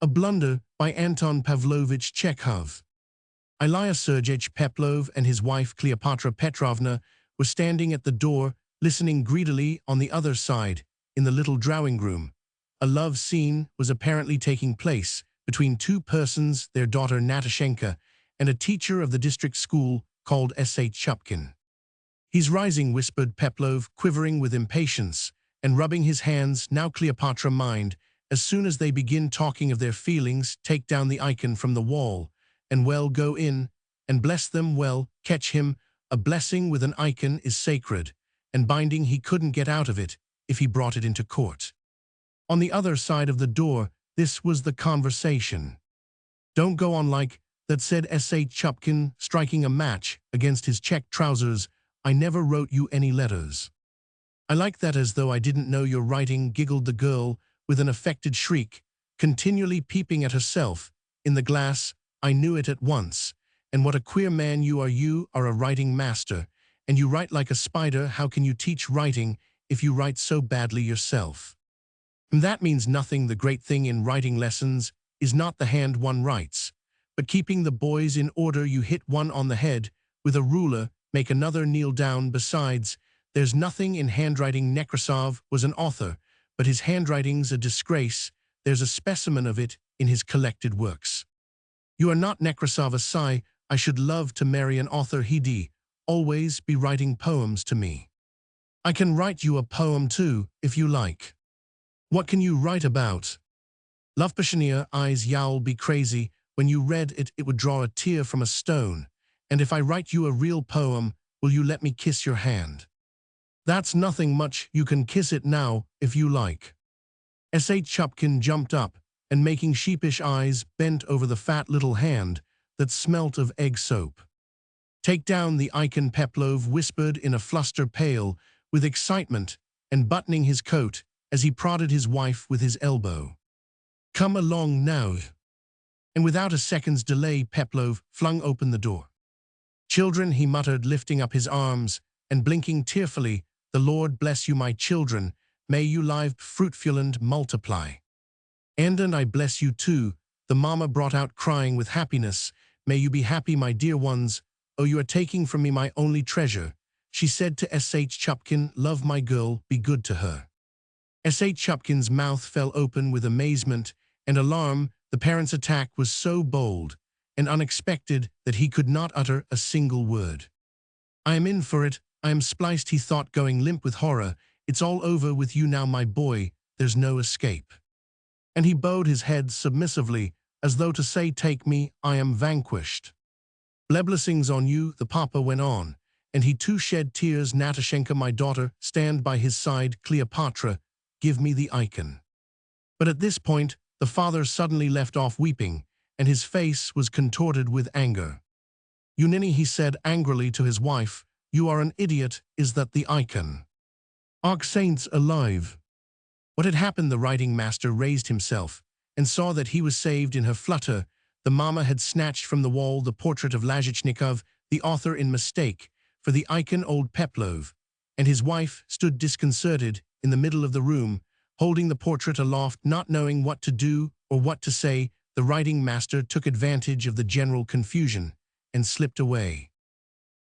A Blunder by Anton Pavlovich Chekhov. Ilya Sergeyevich Peplov and his wife Cleopatra Petrovna were standing at the door, listening greedily on the other side, in the little drawing room. A love scene was apparently taking place between two persons, their daughter Natashenka and a teacher of the district school called S.H. Chupkin. "He's rising," whispered Peplov, quivering with impatience, and rubbing his hands. "Now, Cleopatra, mind, as soon as they begin talking of their feelings, take down the icon from the wall, and well go in, and bless them well, catch him. A blessing with an icon is sacred, and binding. He couldn't get out of it if he brought it into court." On the other side of the door, this was the conversation. "Don't go on like that," said S.H. Chupkin, striking a match against his check trousers. "I never wrote you any letters." "I like that as though I didn't know your writing," giggled the girl, with an affected shriek, continually peeping at herself in the glass. "I knew it at once. And what a queer man you are. You are a writing master, and you write like a spider. How can you teach writing if you write so badly yourself?" "That means nothing. The great thing in writing lessons is not the hand one writes, but keeping the boys in order. You hit one on the head with a ruler, make another kneel down. Besides, there's nothing in handwriting. Nekrasov was an author, but his handwriting's a disgrace. There's a specimen of it in his collected works." "You are not Nekrasov." A sigh. "I should love to marry an author. He'd always be writing poems to me." "I can write you a poem too, if you like." "What can you write about?" "Love passionate eyes. You'll be crazy. When you read it, it would draw a tear from a stone. And if I write you a real poem, will you let me kiss your hand?" "That's nothing much. You can kiss it now, if you like." S.H. Chupkin jumped up, and making sheepish eyes, bent over the fat little hand that smelt of egg soap. "Take down the icon," Peplov whispered in a fluster, pale with excitement and buttoning his coat as he prodded his wife with his elbow. "Come along now." And without a second's delay, Peplov flung open the door. "Children," he muttered, lifting up his arms and blinking tearfully, "the Lord bless you, my children. May you live fruitful and multiply." And I bless you too," the mama brought out, crying with happiness. "May you be happy, my dear ones. Oh, you are taking from me my only treasure," she said to S.H. Chupkin. "Love my girl, be good to her." S.H. Chupkin's mouth fell open with amazement and alarm. The parent's attack was so bold and unexpected that he could not utter a single word. "I am in for it. I am spliced," he thought, going limp with horror. "It's all over with you now, my boy. There's no escape." And he bowed his head submissively, as though to say, "Take me, I am vanquished." "Blessings on you," the papa went on, and he too shed tears. "Natashenka, my daughter, stand by his side. Cleopatra, give me the icon." But at this point, the father suddenly left off weeping, and his face was contorted with anger. "You ninny," he said angrily to his wife, "you are an idiot. Is that the icon?" "Och, saints alive!" What had happened? The writing master raised himself and saw that he was saved. In her flutter, the mama had snatched from the wall the portrait of Chekhov, the author, in mistake for the icon old Peplov, and his wife stood disconcerted in the middle of the room, holding the portrait aloft, not knowing what to do or what to say. The writing master took advantage of the general confusion and slipped away.